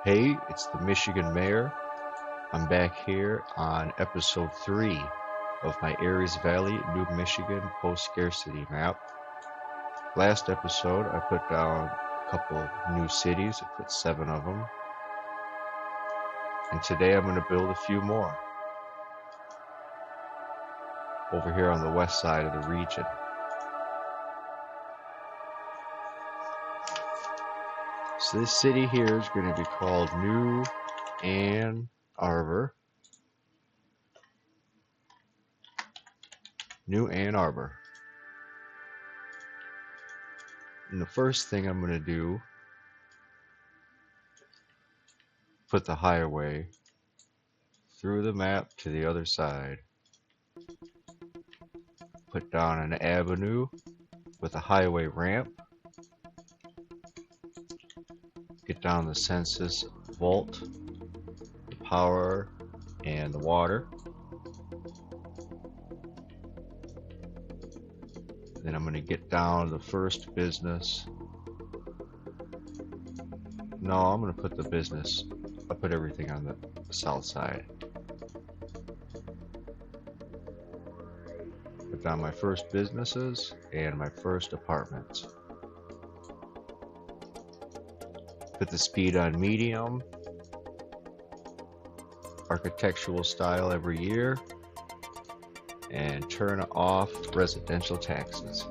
Hey, it's the Michigan Mayor. I'm back here on episode 3 of my Aries Valley, New Michigan post-scarcity map. Last episode, I put down a couple new cities. I put 7 of them. And today I'm going to build a few more over here on the west side of the region. So this city here is going to be called New Ann Arbor. New Ann Arbor. And the first thing I'm going to do, put the highway through the map to the other side. Put down an avenue with a highway ramp. Get down the census vault, the power, and the water. Then I'm going to get down the first business. No, I'm going to put the business, I'll put everything on the south side. Put down my first businesses and my first apartments. Put the speed on medium. Architectural style every year. And turn off residential taxes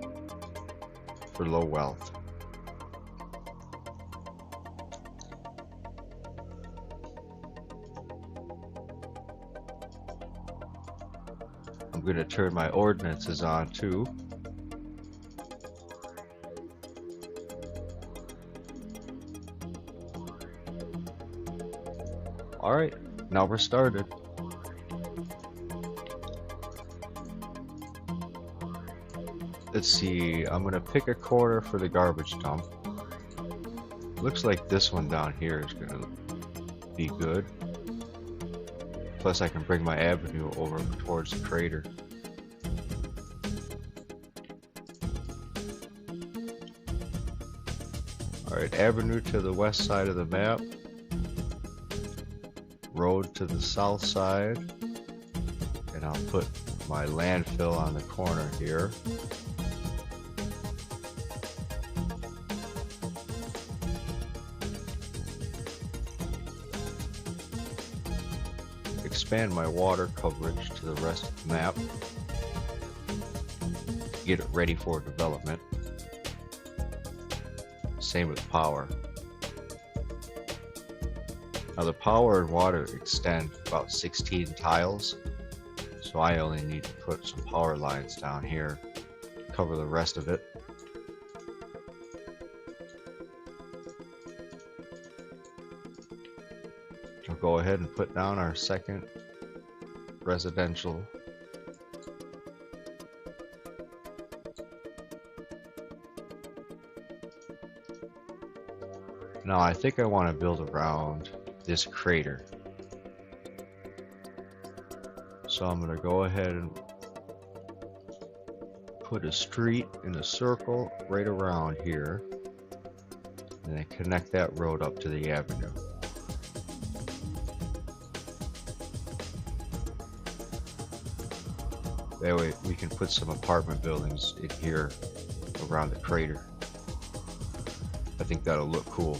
for low wealth. I'm going to turn my ordinances on too. Alright, now we're started. Let's see, I'm gonna pick a corner for the garbage dump. Looks like this one down here is gonna be good. Plus I can bring my avenue over towards the crater. Alright, avenue to the west side of the map. Road to the south side. And I'll put my landfill on the corner here. Expand my water coverage to the rest of the map. Get it ready for development. Same with power. Now the power and water extend about 16 tiles, so I only need to put some power lines down here, cover the rest of it. I'll go ahead and put down our second residential. Now I think I want to build around this crater. So I'm going to go ahead and put a street in a circle right around here and then connect that road up to the avenue. That way we can put some apartment buildings in here around the crater. I think that'll look cool.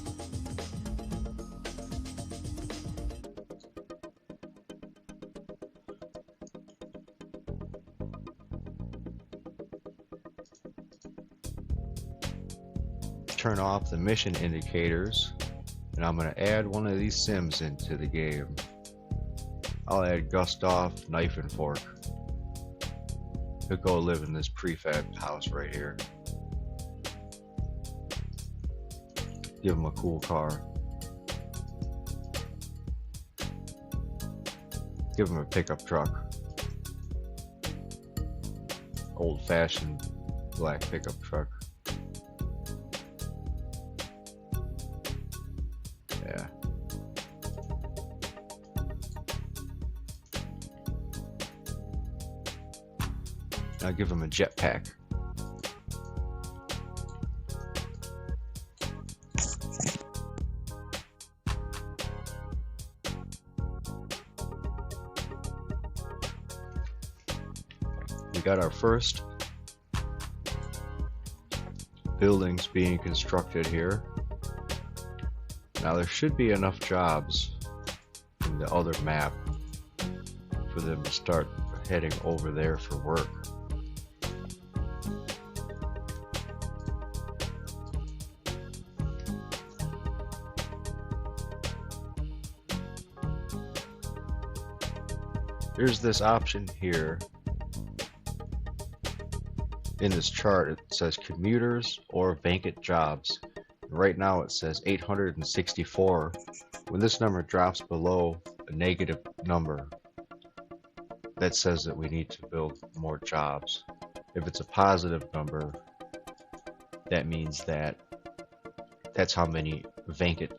Turn off the mission indicators, and I'm going to add one of these Sims into the game. I'll add Gustav Knife and Fork. He'll go live in this prefab house right here. Give him a cool car. Give him a pickup truck. Old-fashioned black pickup truck. Yeah. Now give him a jetpack. got our first buildings being constructed here. Now there should be enough jobs in the other map for them to start heading over there for work. There's this option here in this chart. It says commuters or vacant jobs. Right now it says 864. When this number drops below a negative number, that says that we need to build more jobs. If it's a positive number, that means that that's how many vacant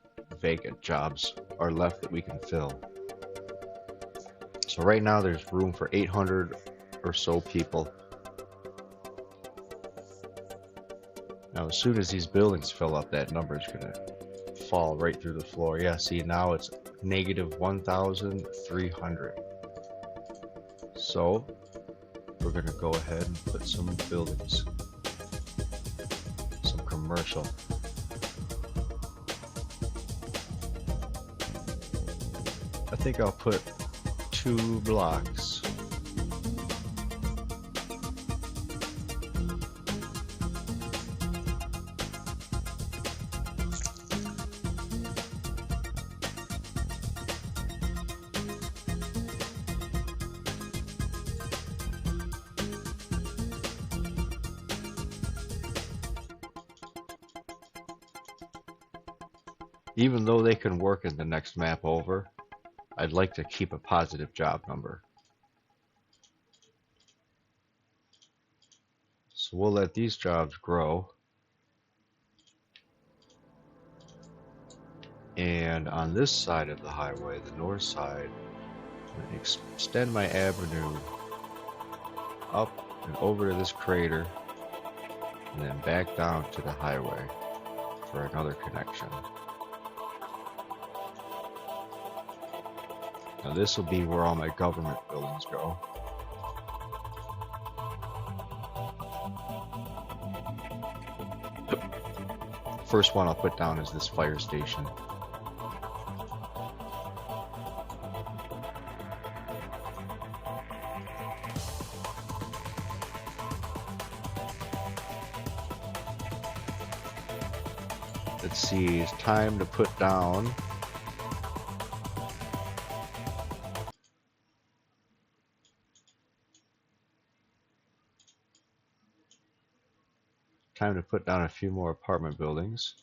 jobs are left that we can fill. So right now there's room for 800 or so people. Now as soon as these buildings fill up, that number is going to fall right through the floor. Yeah, see, now it's negative 1,300. So we're going to go ahead and put some buildings, some commercial. I think I'll put 2 blocks. Even though they can work in the next map over, I'd like to keep a positive job number. So we'll let these jobs grow. And on this side of the highway, the north side, I'm going to extend my avenue up and over to this crater, and then back down to the highway for another connection. Now this will be where all my government buildings go. First one I'll put down is this fire station. Let's see, it's time to put down a few more apartment buildings.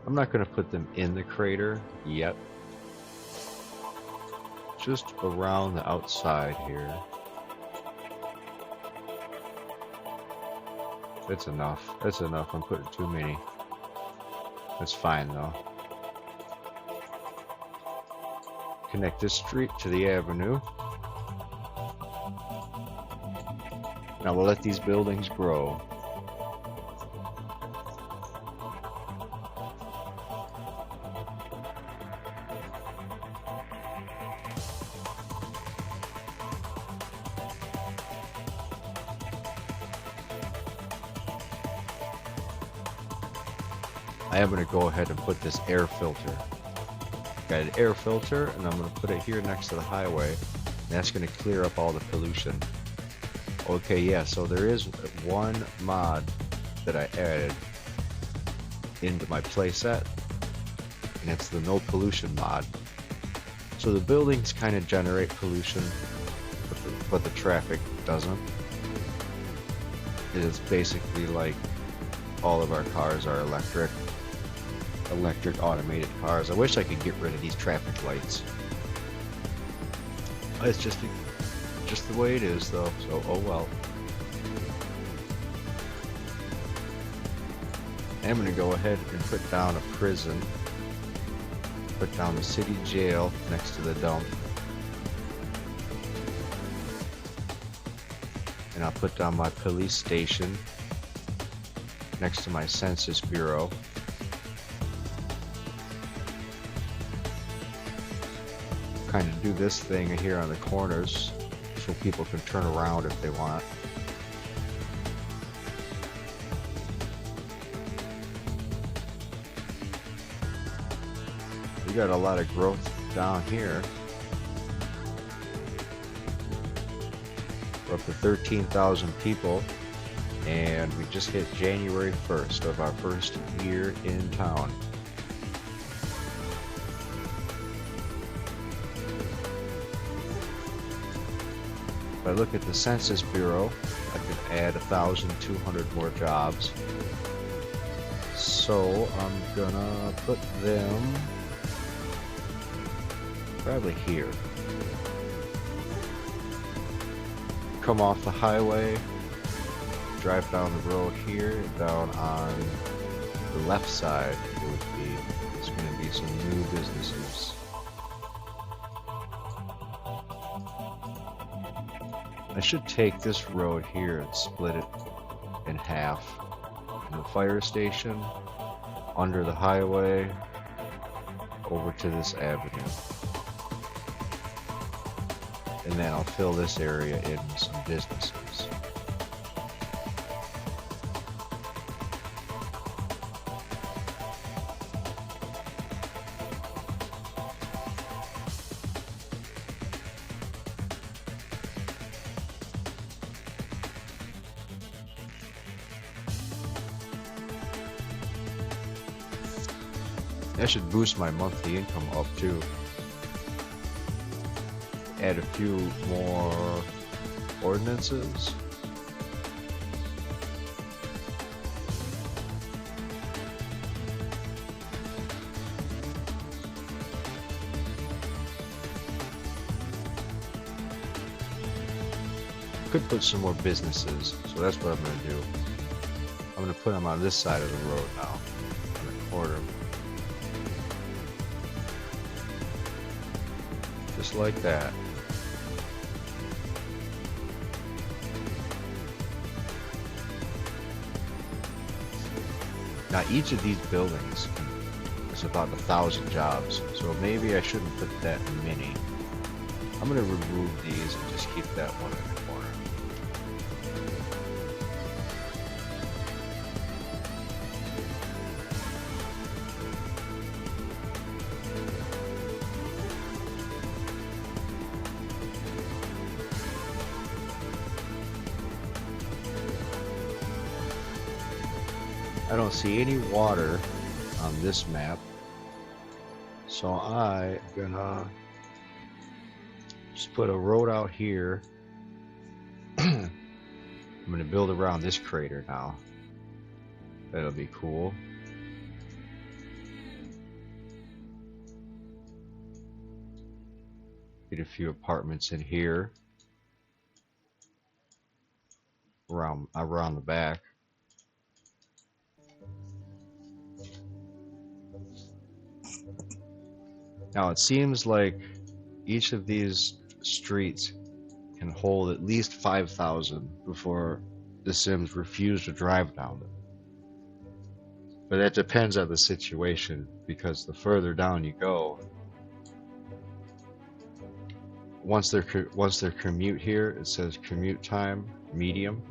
I'm not going to put them in the crater yet. Just around the outside here. That's enough. That's enough. I'm putting too many. That's fine though. Connect this street to the avenue. Now we'll let these buildings grow. I am going to go ahead and put this air filter. Got an air filter, and I'm going to put it here next to the highway. And that's going to clear up all the pollution. Okay, yeah, so there is one mod that I added into my playset, and it's the no pollution mod. So the buildings kind of generate pollution, but the traffic doesn't. It is basically like all of our cars are electric automated cars. I wish I could get rid of these traffic lights. It's just the way it is though, so oh well. I'm going to go ahead and put down a prison, put down the city jail next to the dump, and I'll put down my police station next to my census bureau. kind of do this thing here on the corners so people can turn around if they want. We got a lot of growth down here. We're up to 13,000 people, and we just hit January 1st of our first year in town. If I look at the Census Bureau, I could add 1,200 more jobs. So I'm gonna put them probably here. Come off the highway, drive down the road here, and down on the left side it's going to be some new businesses. I should take this road here and split it in half. From the fire station, under the highway, over to this avenue. And then I'll fill this area in with some businesses. That should boost my monthly income up too. Add a few more ordinances. Could put some more businesses, so that's what I'm going to do. I'm going to put them on this side of the road now, on the corner. Just like that. Now each of these buildings is about 1,000 jobs, so maybe I shouldn't put that many. I'm going to remove these and just keep that one in the corner. I don't see any water on this map, so I'm gonna just put a road out here. I'm gonna build around this crater now. That'll be cool. Get a few apartments in here around the back. Now it seems like each of these streets can hold at least 5,000 before the Sims refuse to drive down them. But that depends on the situation, because the further down you go, once their commute here, it says commute time medium.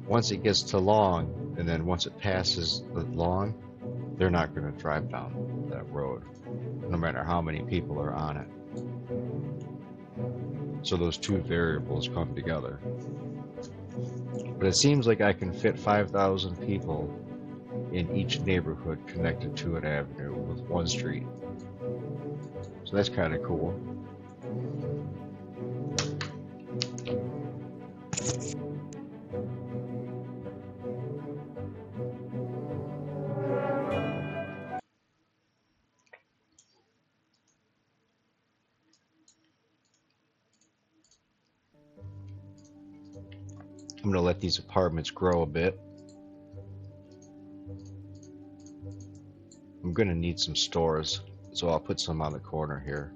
Once it gets to long, and then once it passes the long, they're not going to drive down that road, no matter how many people are on it. So those two variables come together. But it seems like I can fit 5,000 people in each neighborhood connected to an avenue with one street. So that's kind of cool. I'm going to let these apartments grow a bit. I'm going to need some stores, so I'll put some on the corner here.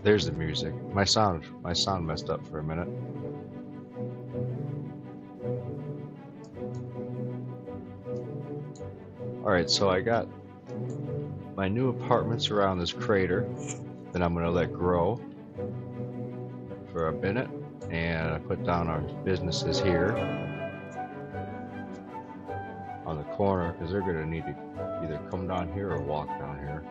There's the music. My sound messed up for a minute. Alright, so I got my new apartments around this crater that I'm gonna let grow for a minute, and I put down our businesses here on the corner because they're gonna need to either come down here or walk down here.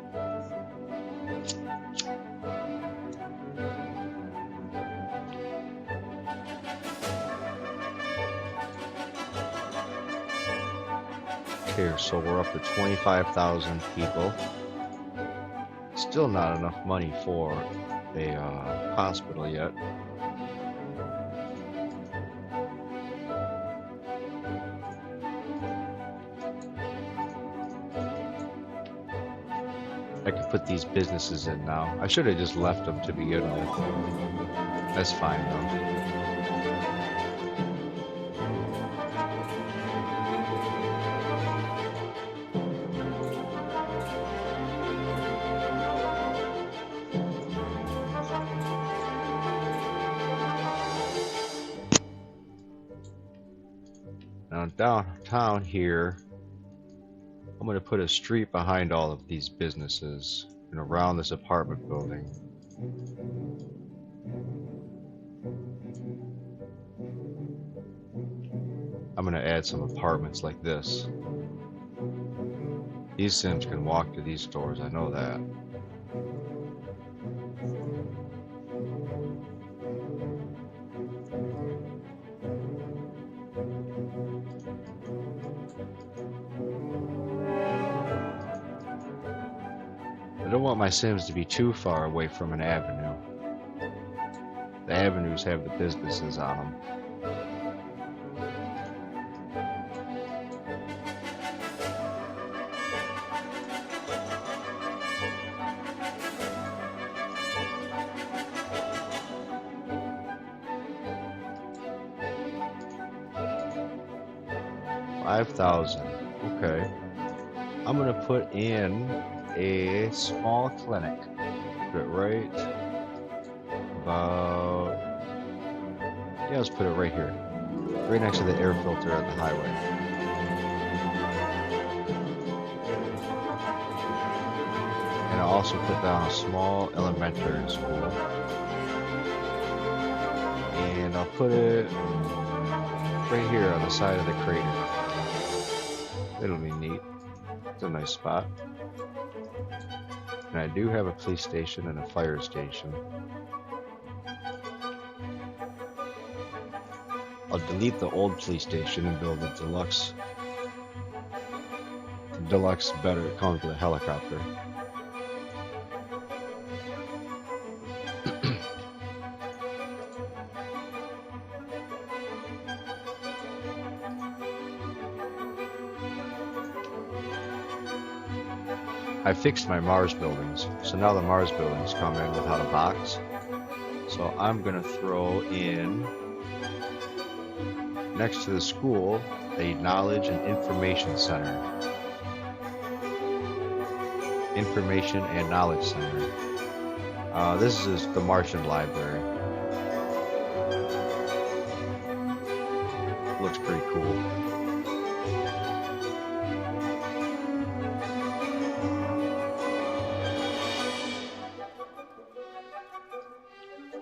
Okay, so we're up to 25,000 people. Still not enough money for a hospital yet. I could put these businesses in now. I should have just left them to begin with. That's fine though. Now downtown here, I'm going to put a street behind all of these businesses and around this apartment building. I'm going to add some apartments like this. These Sims can walk to these stores, I know that. I don't want my Sims to be too far away from an avenue. The avenues have the businesses on them. $5,000. Okay. I'm gonna put in a small clinic. Put it right about, yeah, let's put it right here. Right next to the air filter at the highway. And I'll also put down a small elementary school. And I'll put it right here on the side of the crater. It'll be neat. It's a nice spot. And I do have a police station and a fire station. I'll delete the old police station and build a deluxe. Deluxe better, it comes with a helicopter. I fixed my Mars buildings, so now the Mars buildings come in without a box. So I'm gonna throw in, next to the school, a knowledge and information center. Information and knowledge center. This is the Martian library. Looks pretty cool.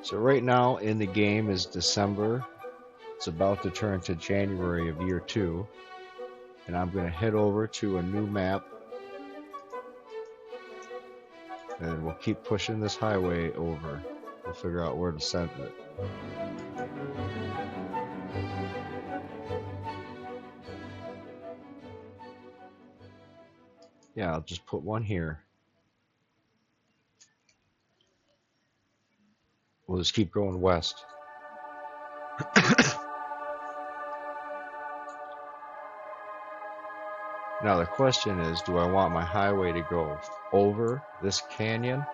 So right now in the game is December. It's about to turn to January of year 2. And I'm going to head over to a new map. And we'll keep pushing this highway over. We'll figure out where to send it. Yeah, I'll just put one here. We'll just keep going west. Now the question is, do I want my highway to go over this canyon?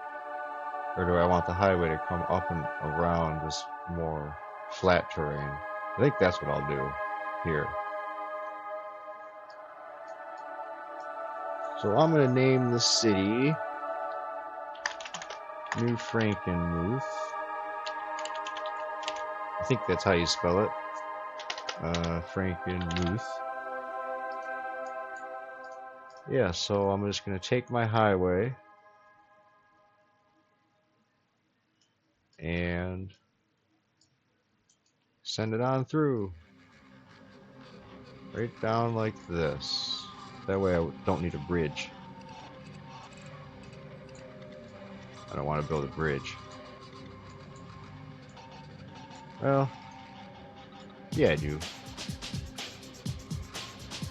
Or do I want the highway to come up and around this more flat terrain? I think that's what I'll do here. So I'm going to name the city New Frankenmuth. I think that's how you spell it. Frankenmuth. Yeah, so I'm just going to take my highway and send it on through. Right down like this. That way I don't need a bridge. I don't want to build a bridge. Well, yeah, I do.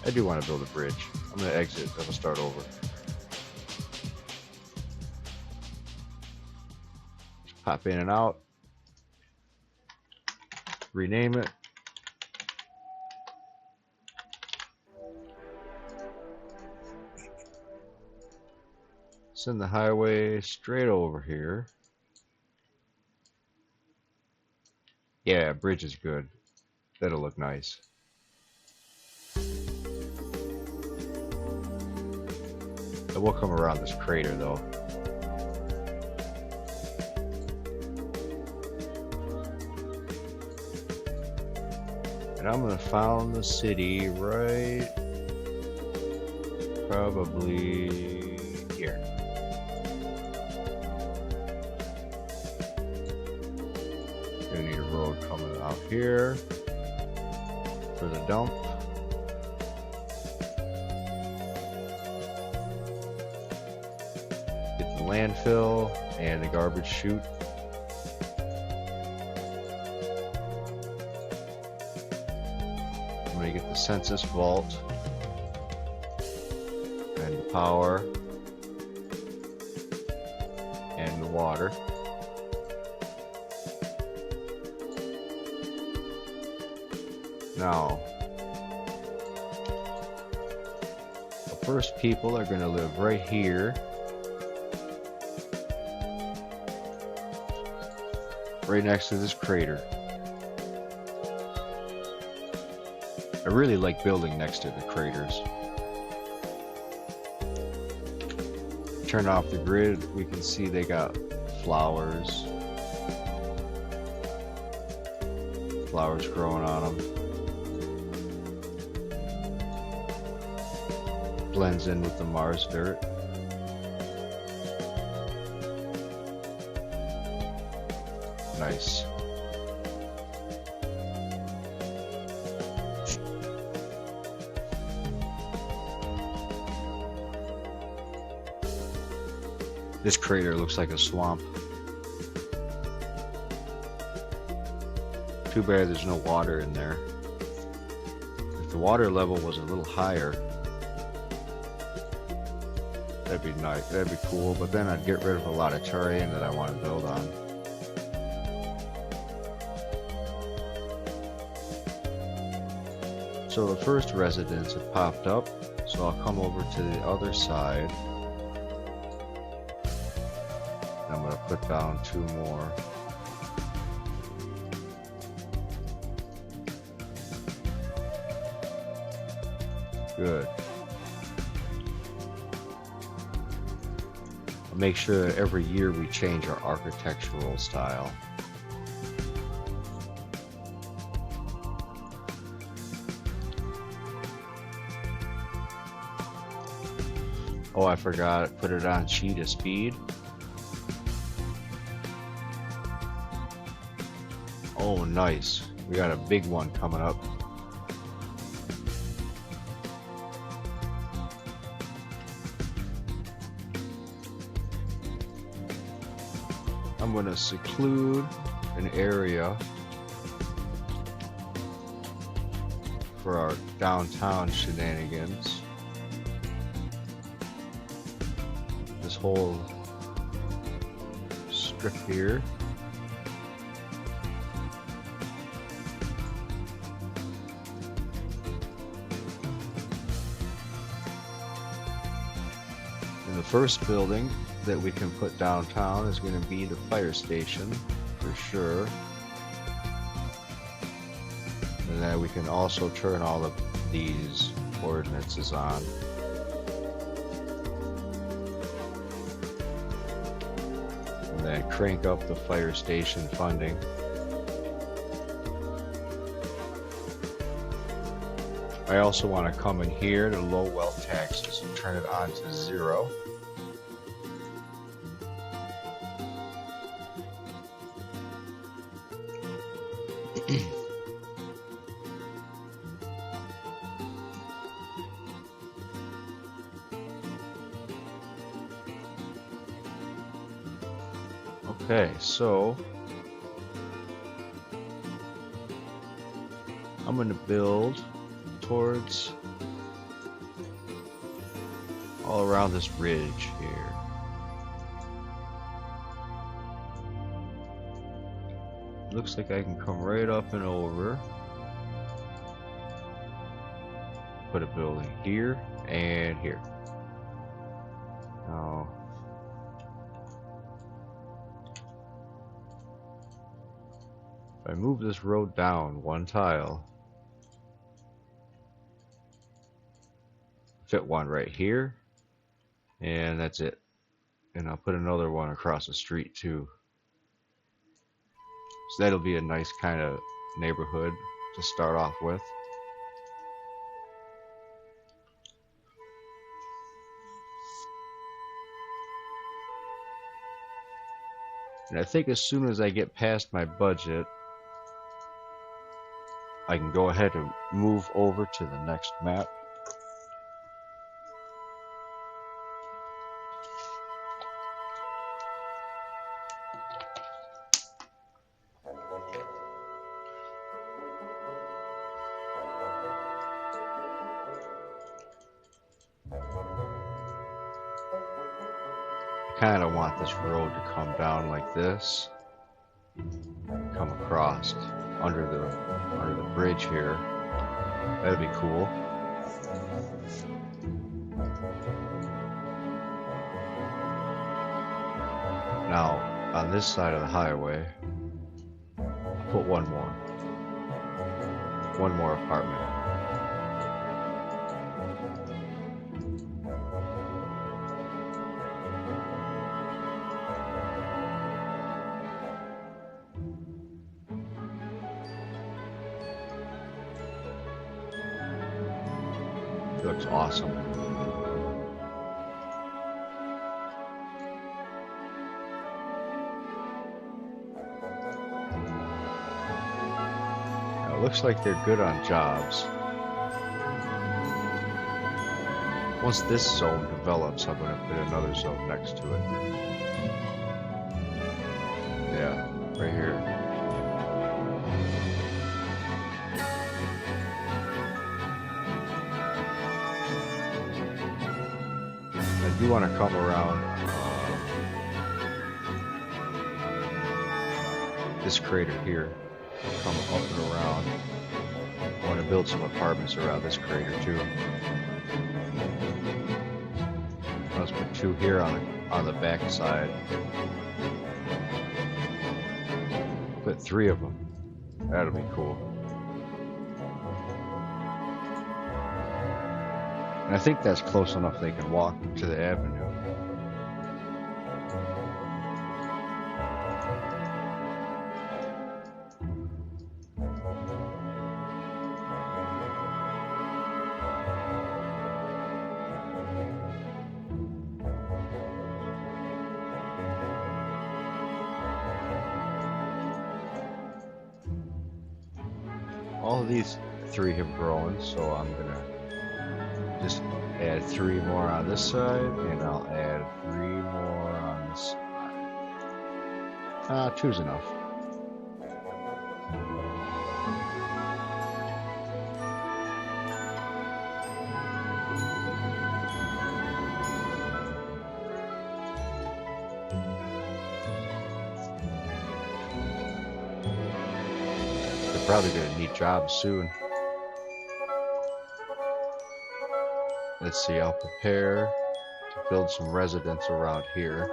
I do want to build a bridge. I'm going to exit. I'm going to start over. Just pop in and out. Rename it. Send the highway straight over here. Yeah, bridge is good. That'll look nice. I will come around this crater though. And I'm gonna found the city right probably here. Gonna need a road coming out here for the dump. Get the landfill and the garbage chute. I'm gonna get the census vault and the power and the water. Now, the first people are going to live right here. Right next to this crater. I really like building next to the craters. Turn off the grid, we can see they got flowers. Flowers growing on them. Blends in with the Mars dirt. Nice. This crater looks like a swamp. Too bad there's no water in there. If the water level was a little higher, that'd be nice, that'd be cool, but then I'd get rid of a lot of terrain that I want to build on. So the first residents have popped up, so I'll come over to the other side. I'm going to put down 2 more. Good. Make sure that every year we change our architectural style. Oh, I forgot, put it on cheetah speed. Oh, nice. We got a big one coming up. I'm going to seclude an area for our downtown shenanigans. This whole strip here. And the first building that we can put downtown is going to be the fire station for sure. And then we can also turn all of these ordinances on. And then crank up the fire station funding. I also want to come in here to low wealth taxes and turn it on to 0. Okay, so I'm going to build towards all around this ridge here. Looks like I can come right up and over. Put a building here and here. Now, if I move this road down one tile, fit one right here, and that's it. And I'll put another one across the street too. So that'll be a nice kind of neighborhood to start off with. And I think as soon as I get past my budget, I can go ahead and move over to the next map. I kind of want this road to come down like this, come across under the bridge here. That'd be cool. Now, on this side of the highway, put one more apartment. Looks awesome. Now, it looks like they're good on jobs. Once this zone develops, I'm going to put another zone next to it. Yeah, right here. I do want to come around this crater here, come up and around. I want to build some apartments around this crater too. Let's put 2 here on the back side. Put 3 of them. That'll be cool. And I think that's close enough they can walk to the avenue. All of these 3 have grown, so I'm gonna just add 3 more on this side, and I'll add 3 more on this side. 2's enough. They're probably gonna need jobs soon. Let's see, I'll prepare to build some residents around here.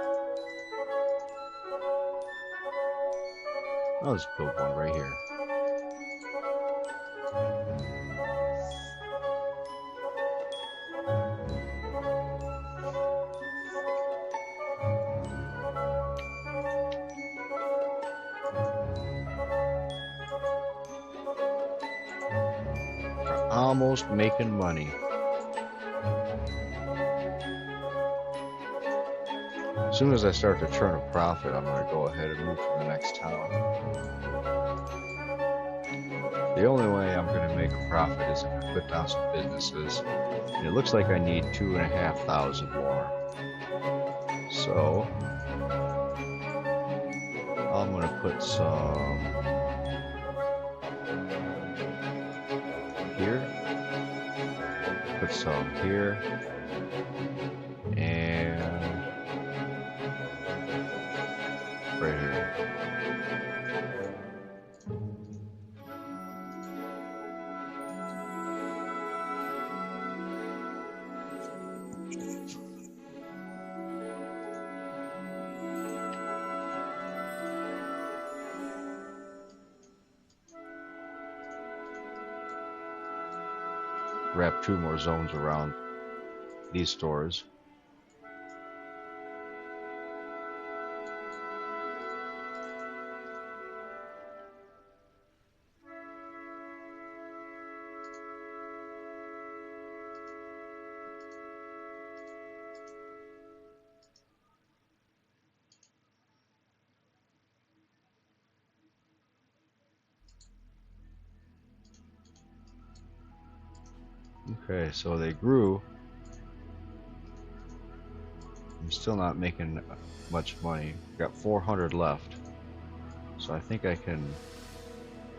I'll just build one right here. almost making money. As soon as I start to turn a profit, I'm going to go ahead and move to the next town. The only way I'm going to make a profit is if I put down some businesses. And it looks like I need 2,500 more. So I'm going to put some here, put some here, and right here. Wrap 2 more zones around these stores. Okay, so they grew. I'm still not making much money. Got 400 left. So I think I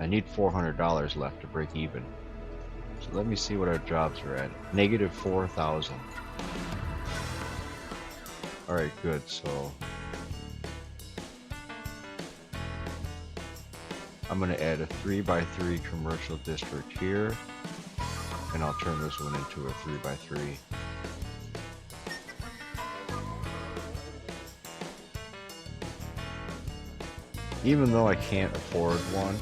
need $400 left to break even. So let me see what our jobs are at. Negative 4,000. Alright, good. So I'm going to add a 3x3 commercial district here. And I'll turn this one into a 3x3. Even though I can't afford one,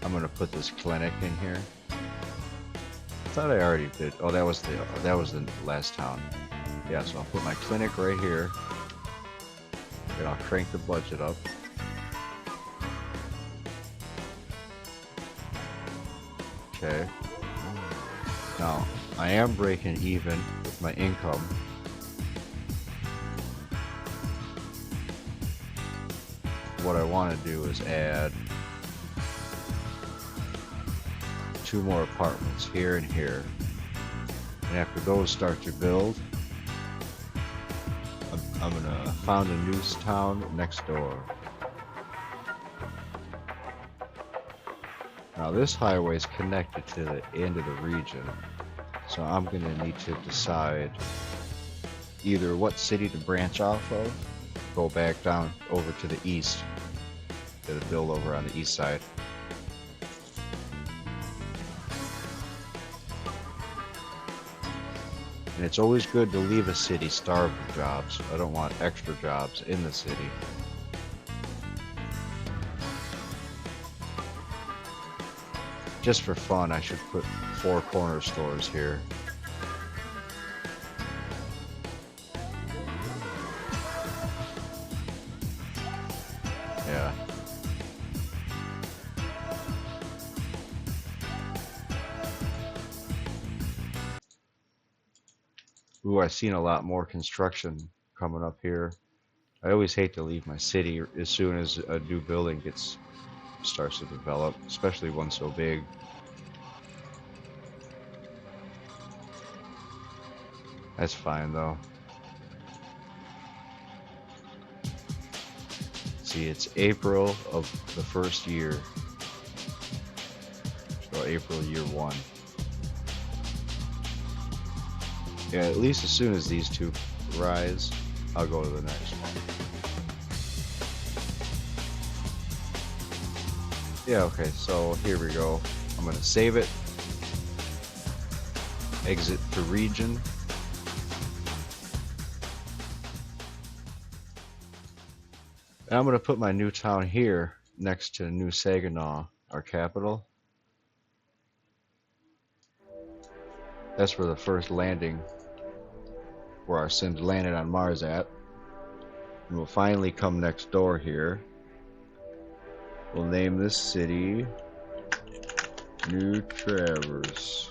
I'm gonna put this clinic in here. I thought I already did. Oh, that was the last town. Yeah, so I'll put my clinic right here, and I'll crank the budget up. Okay. Now, I am breaking even with my income. What I want to do is add 2 more apartments here and here. And after those start to build, I'm gonna found a new town next door. Now this highway is connected to the end of the region, so I'm gonna need to decide either what city to branch off of, go back down over to the east, to build over on the east side. And it's always good to leave a city starved of jobs. I don't want extra jobs in the city. Just for fun, I should put 4 corner stores here. Yeah. Ooh, I've seen a lot more construction coming up here. I always hate to leave my city as soon as a new building starts to develop, especially one so big. That's fine though. See, it's April of the first year. So April year 1. Yeah, at least as soon as these 2 rise, I'll go to the next one. Yeah, okay, so here we go. I'm gonna save it. Exit to region. And I'm gonna put my new town here next to New Saginaw, our capital. That's where the first landing, where our Sims landed on Mars at. And we'll finally come next door here. We'll name this city New Traverse.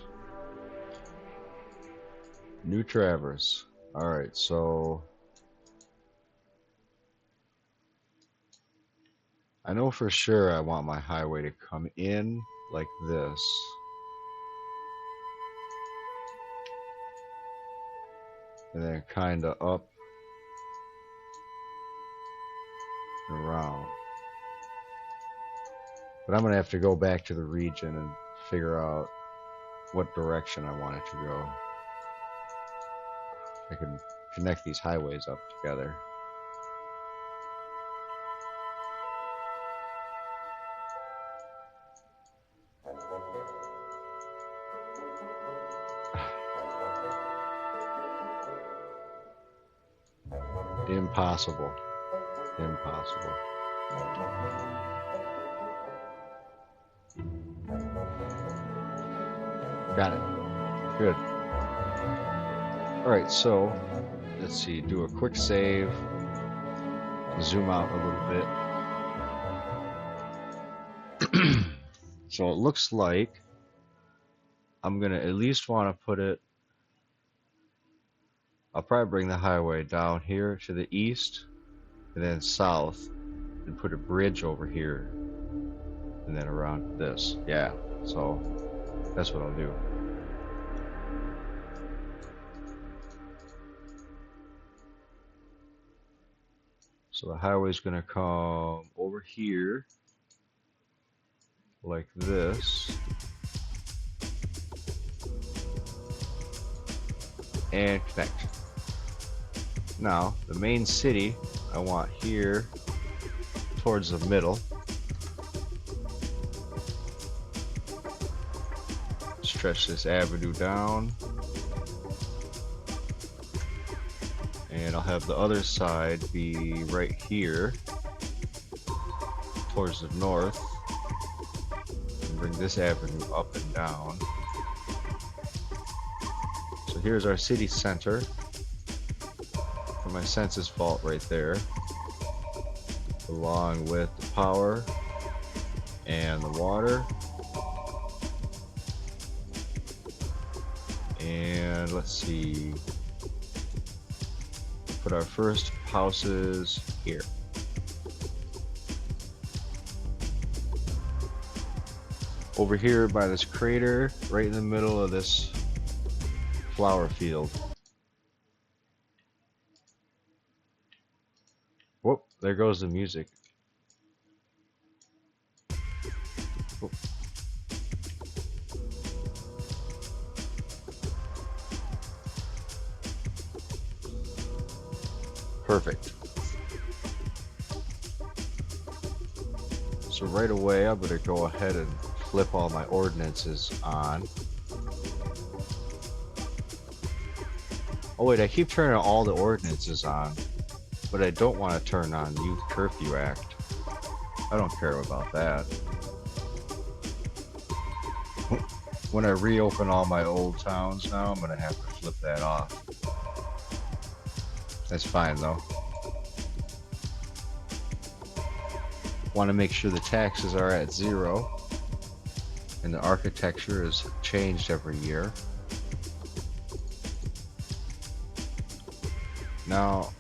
New Traverse. Alright, so I know for sure I want my highway to come in like this. And then kinda up and around. But I'm gonna have to go back to the region and figure out what direction I want it to go. I can connect these highways up together. Impossible. Impossible. Got it. Good. Alright, so let's see, do a quick save, zoom out a little bit. So it looks like I'm gonna at least want to put it, I'll probably bring the highway down here to the east and then south and put a bridge over here and then around this. Yeah, so that's what I'll do. So the highway's gonna come over here like this and connect. Now the main city I want here towards the middle. Stretch this avenue down. And I'll have the other side be right here towards the north. And bring this avenue up and down. So here's our city center. For my census fault right there. Along with the power and the water. And let's see. Put our first houses here. Over here by this crater, right in the middle of this flower field. Whoop, there goes the music. Whoop. Perfect. So right away I'm going to go ahead and flip all my ordinances on. Oh wait, I keep turning all the ordinances on, but I don't want to turn on Youth Curfew Act. I don't care about that. When I reopen all my old towns now, I'm going to have to flip that off. That's fine though. Want to make sure the taxes are at 0 and the architecture is changed every year. Now,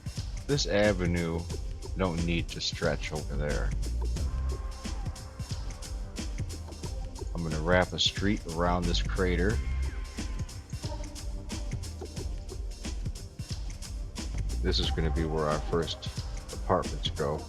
this avenue don't need to stretch over there. I'm going to wrap a street around this crater. This is going to be where our first apartments go.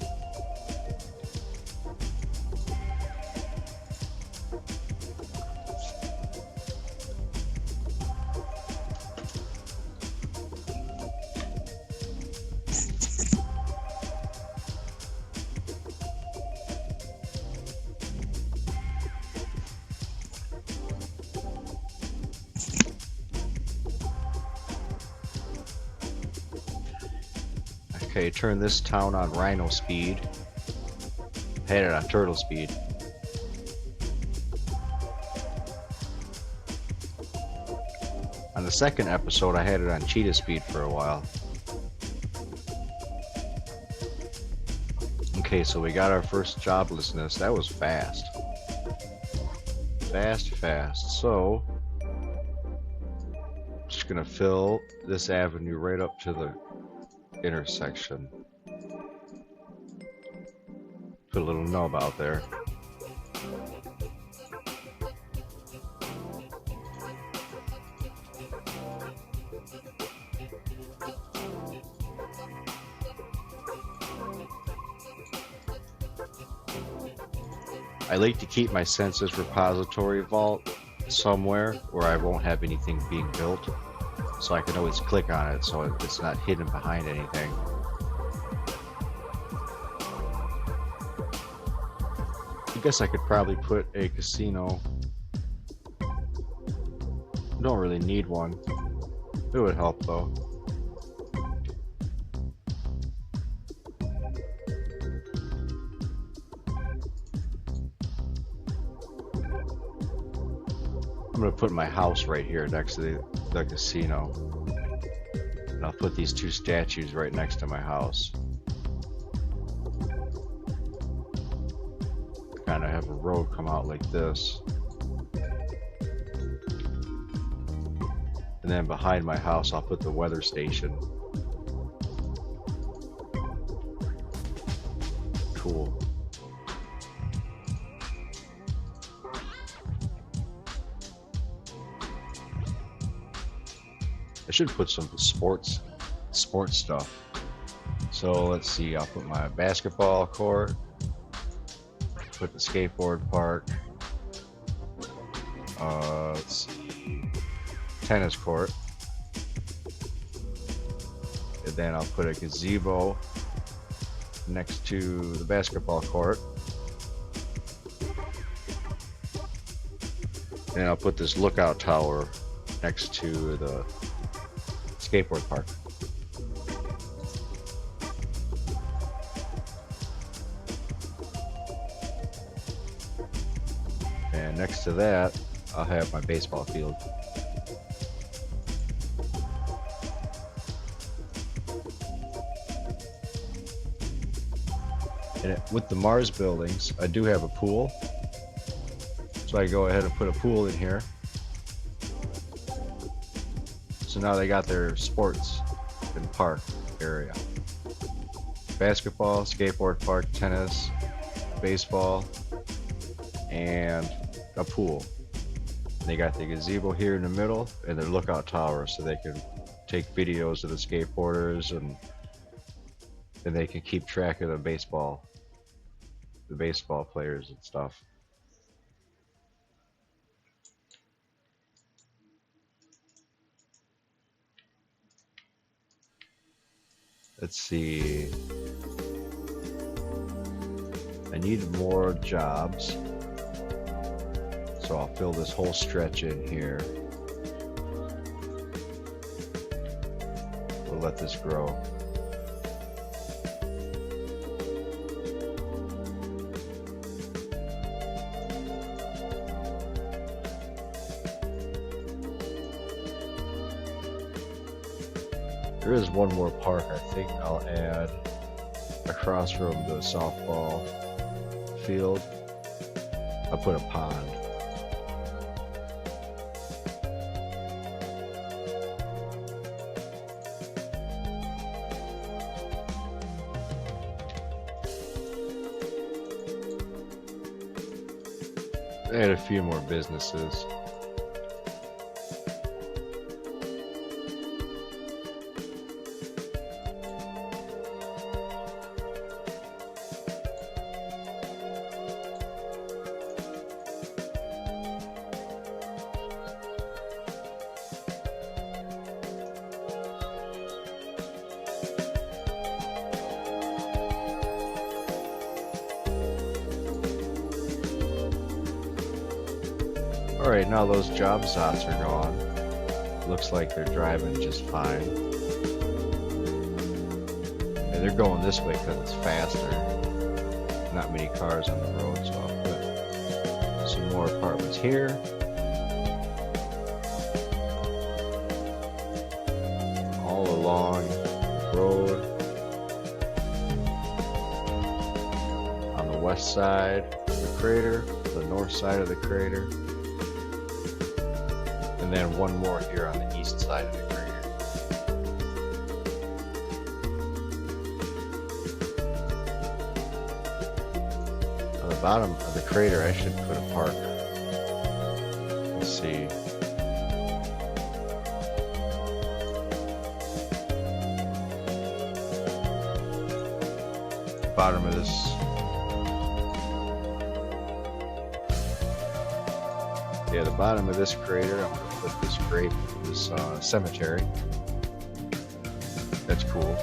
Okay, turn this town on Rhino speed. Had it on Turtle speed. On the second episode, I had it on Cheetah speed for a while. Okay, so we got our first joblessness. That was fast. fast. So, I'm just gonna fill this avenue right up to the intersection. Put a little nub out there. I like to keep my census repository vault somewhere where I won't have anything being built, so I can always click on it so it's not hidden behind anything. I guess I could probably put a casino. Don't really need one. It would help though. I'm gonna put my house right here next to the casino. And I'll put these two statues right next to my house. Kind of have a road come out like this. And then behind my house, I'll put the weather station. Cool. I should put some sports stuff. So let's see, I'll put my basketball court, put the skateboard park, let's see, tennis court, and then I'll put a gazebo next to the basketball court, and I'll put this lookout tower next to the skateboard park. And next to that, I'll have my baseball field. And with the Mars buildings, I do have a pool. So I go ahead and put a pool in here. So now they got their sports and park area. Basketball, skateboard park, tennis, baseball, and a pool. They got the gazebo here in the middle and the lookout tower so they can take videos of the skateboarders and they can keep track of the baseball players and stuff. Let's see. I need more jobs. So I'll fill this whole stretch in here. We'll let this grow. There is one more park I think I'll add across from the softball field. I'll put a pond. Add a few more businesses. Alright, now those job spots are gone. Looks like they're driving just fine. And they're going this way because it's faster. Not many cars on the road, so I'll put some more apartments here. All along the road. On the west side of the crater, the north side of the crater. and then one more here on the east side of the crater. On the bottom of the crater, I should put a park. Let's see. Bottom of this. Yeah, the bottom of this crater, I'm going to put this cemetery. That's cool.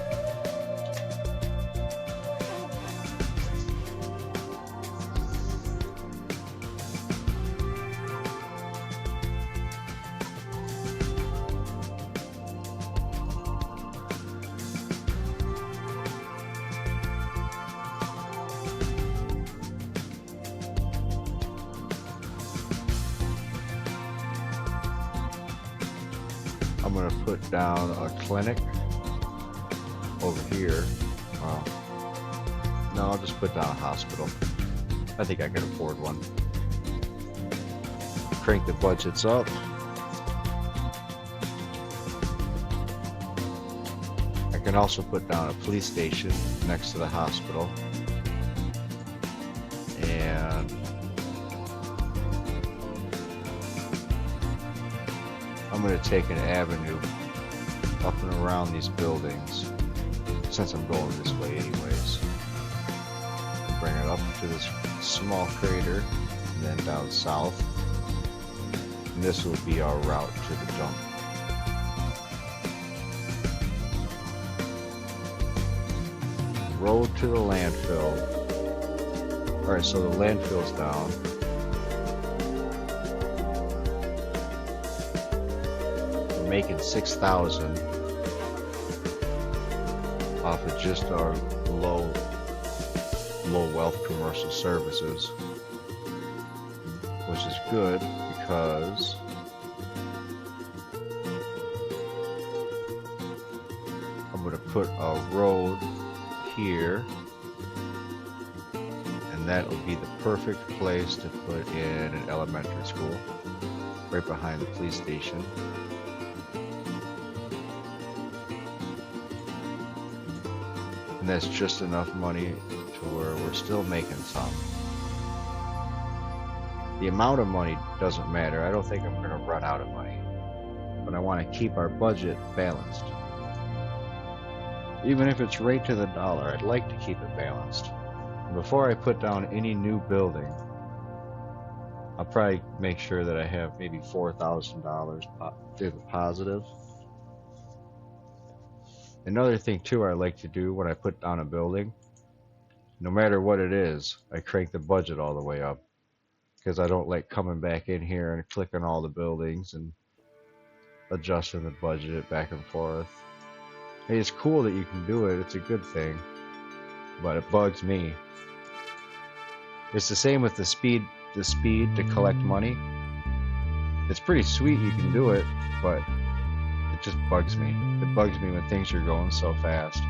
I'm going to put down a clinic over here. No, I'll just put down a hospital. I think I can afford one. Crank the budgets up. I can also put down a police station next to the hospital. And I'm going to take an avenue up and around these buildings, since I'm going this way anyways. Bring it up to this small crater, and then down south. And this will be our route to the dump. Road to the landfill. Alright, so the landfill's down. Making 6,000 off of just our low wealth commercial services, which is good because I'm going to put a road here, and that will be the perfect place to put in an elementary school right behind the police station. And that's just enough money to where we're still making some. The amount of money doesn't matter. I don't think I'm going to run out of money, but I want to keep our budget balanced. Even if it's right to the dollar, I'd like to keep it balanced. And before I put down any new building, I'll probably make sure that I have maybe $4,000 to the positive. Another thing too I like to do when I put down a building, no matter what it is, I crank the budget all the way up, because I don't like coming back in here and clicking all the buildings and adjusting the budget back and forth. Hey, it's cool that you can do it, it's a good thing, but it bugs me. It's the same with the speed to collect money. It's pretty sweet you can do it, but it just bugs me. It bugs me when things are going so fast.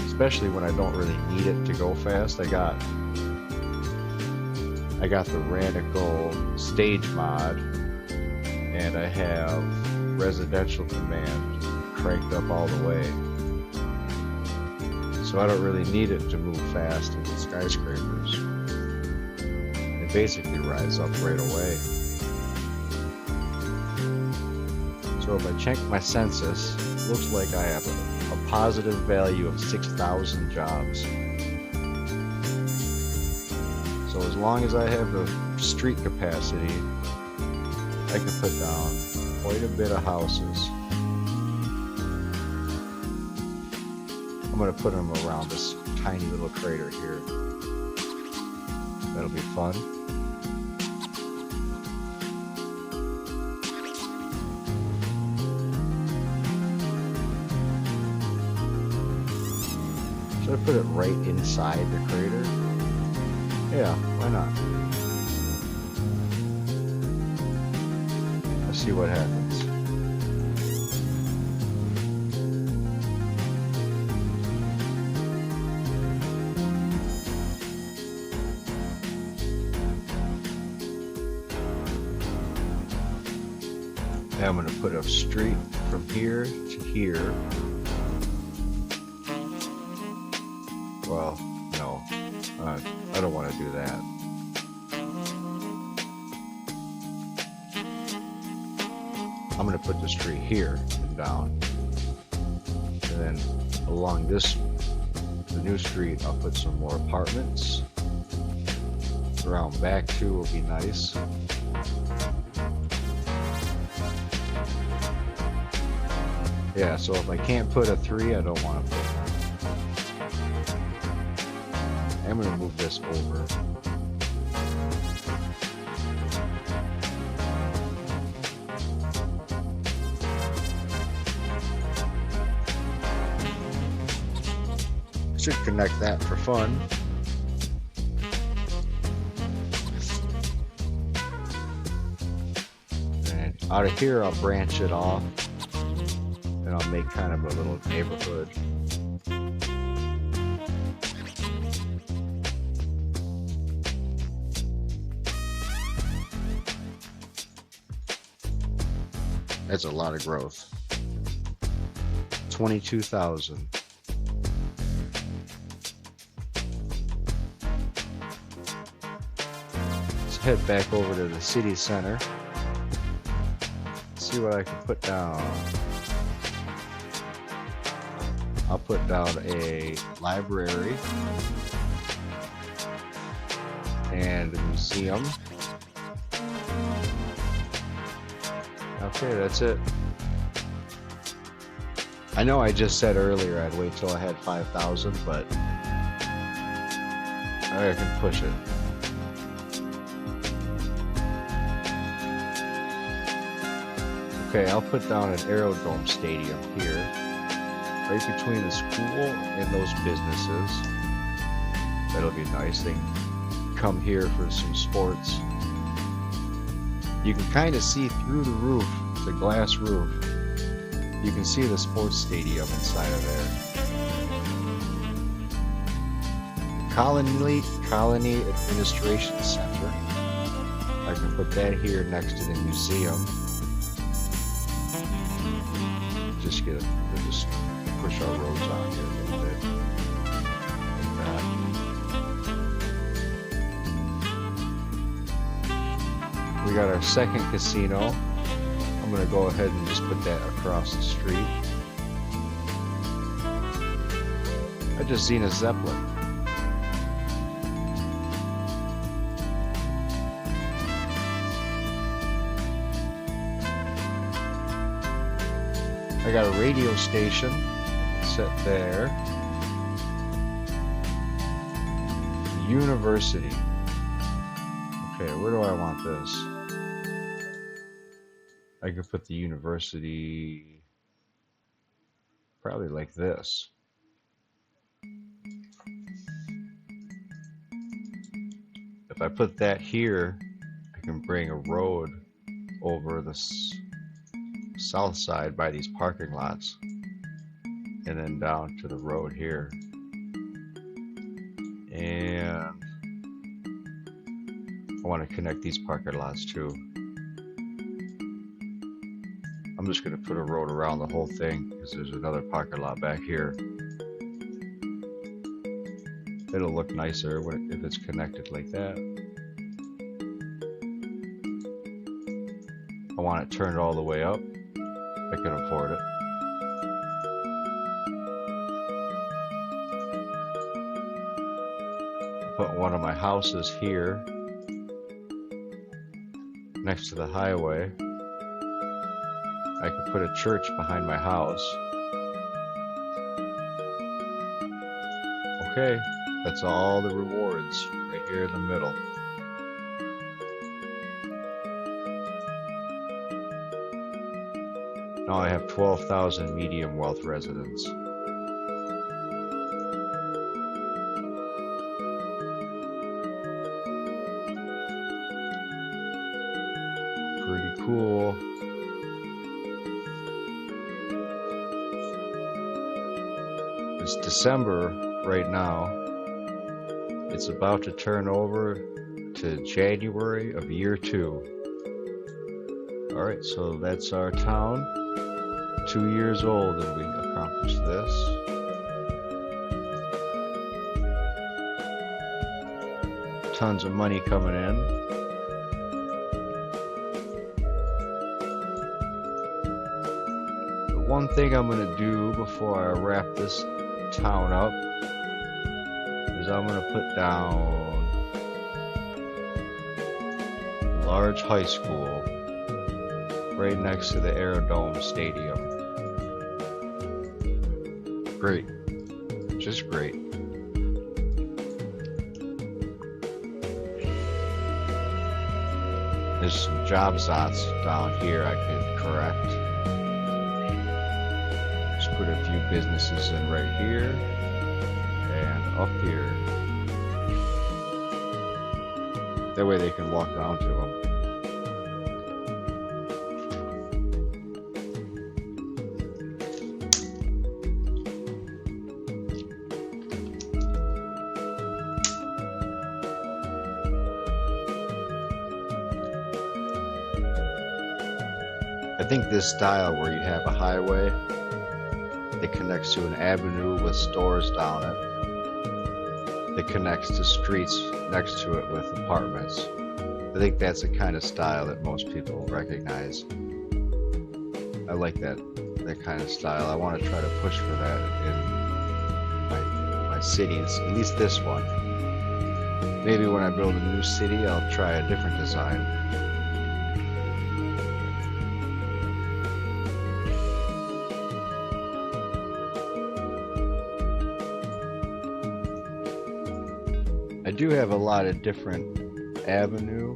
Especially when I don't really need it to go fast. I got the Radical Stage mod, and I have Residential Command cranked up all the way. So I don't really need it to move fast in the skyscrapers. They basically rise up right away. So if I check my census, it looks like I have a positive value of 6,000 jobs. So as long as I have the street capacity, I can put down quite a bit of houses. I'm going to put them around this tiny little crater here. That'll be fun. Should I put it right inside the crater? Yeah, why not? Let's see what happens. And I'm going to put a street from here to here. Well, no, I don't want to do that. I'm going to put the street here and down. And then along this, the new street, I'll put some more apartments. Around back too will be nice. Yeah, so if I can't put a 3, I don't want to put one. I'm going to move this over. Should connect that for fun. And out of here, I'll branch it off. And I'll make kind of a little neighborhood. That's a lot of growth. 22,000. Let's head back over to the city center. See what I can put down. I'll put down a library and a museum. Okay, that's it. I know I just said earlier I'd wait till I had 5,000, but I can push it. Okay, I'll put down an aerodrome stadium here, right between the school and those businesses. That'll be nice. They can come here for some sports. You can kind of see through the roof, the glass roof. You can see the sports stadium inside of there. Colony Administration Center. I can put that here next to the museum. Just push our roads on here a little bit. Like that. We got our second casino. I'm going to go ahead and just put that across the street. I just seen a Zeppelin. I got a radio station set there. University. Okay, where do I want this? I could put the university probably like this. If I put that here, I can bring a road over the south side by these parking lots and then down to the road here. And I want to connect these parking lots too. I'm just going to put a road around the whole thing because there's another parking lot back here. It'll look nicer if it's connected like that. I want it turned all the way up. I can afford it. Put one of my houses here next to the highway. I could put a church behind my house. Okay, that's all the rewards right here in the middle. Now I have 12,000 medium wealth residents. Pretty cool. It's December right now. It's about to turn over to January of year 2 Alright, so that's our town. 2 years old and we accomplished this. Tons of money coming in. The one thing I'm going to do before I wrap this town up is I'm going to put down a large high school right next to the Aerodome Stadium. Great. Just great. There's some job spots down here I could correct. Just put a few businesses in right here and up here. That way they can walk down to them. I think this style where you have a highway that connects to an avenue with stores down it, that connects to streets next to it with apartments. I think that's the kind of style that most people recognize. I like that kind of style. I want to try to push for that in my cities, at least this one. Maybe when I build a new city, I'll try a different design. I do have a lot of different avenue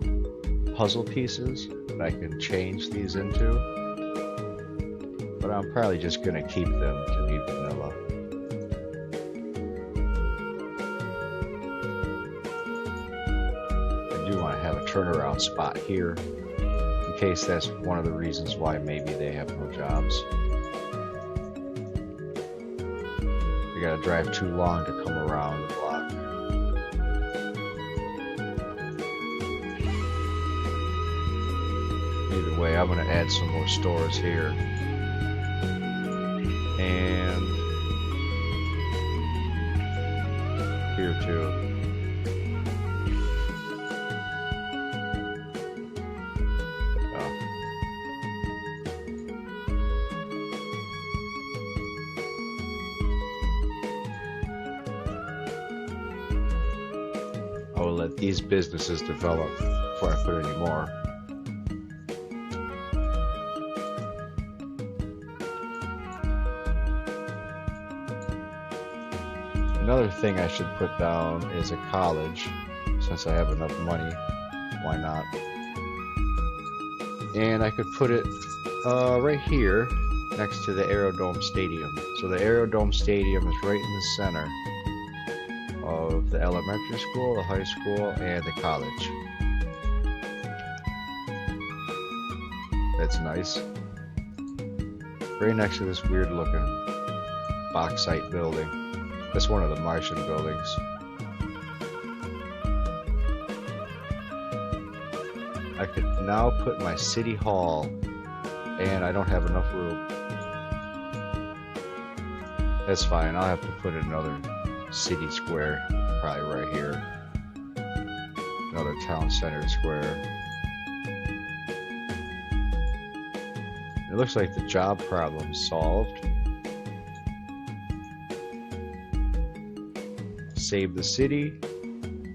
puzzle pieces that I can change these into, but I'm probably just going to keep them to be vanilla. I do want to have a turnaround spot here in case that's one of the reasons why maybe they have no jobs. I gotta drive too long to come around the block. Either way, I'm going to add some more stores here. And here too. I will let these businesses develop before I put any more. Another thing I should put down is a college, since I have enough money. Why not? And I could put it right here next to the Aerodome Stadium. So the Aerodome Stadium is right in the center of the elementary school, the high school, and the college. That's nice. Right next to this weird looking bauxite building. That's one of the Martian buildings. I could now put my city hall, and I don't have enough room. That's fine, I'll have to put another city square, probably right here. Another town center square. It looks like the job problem's solved. Save the city,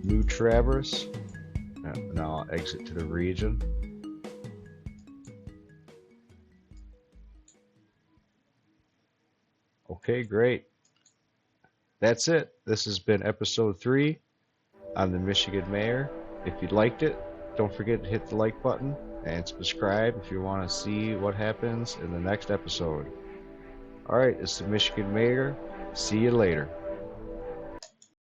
New Traverse. Now I'll exit to the region. Okay, great. That's it. This has been episode 3. I'm the Michigan Mayor. If you liked it, don't forget to hit the like button and subscribe if you want to see what happens in the next episode. Alright, it's the Michigan Mayor. See you later.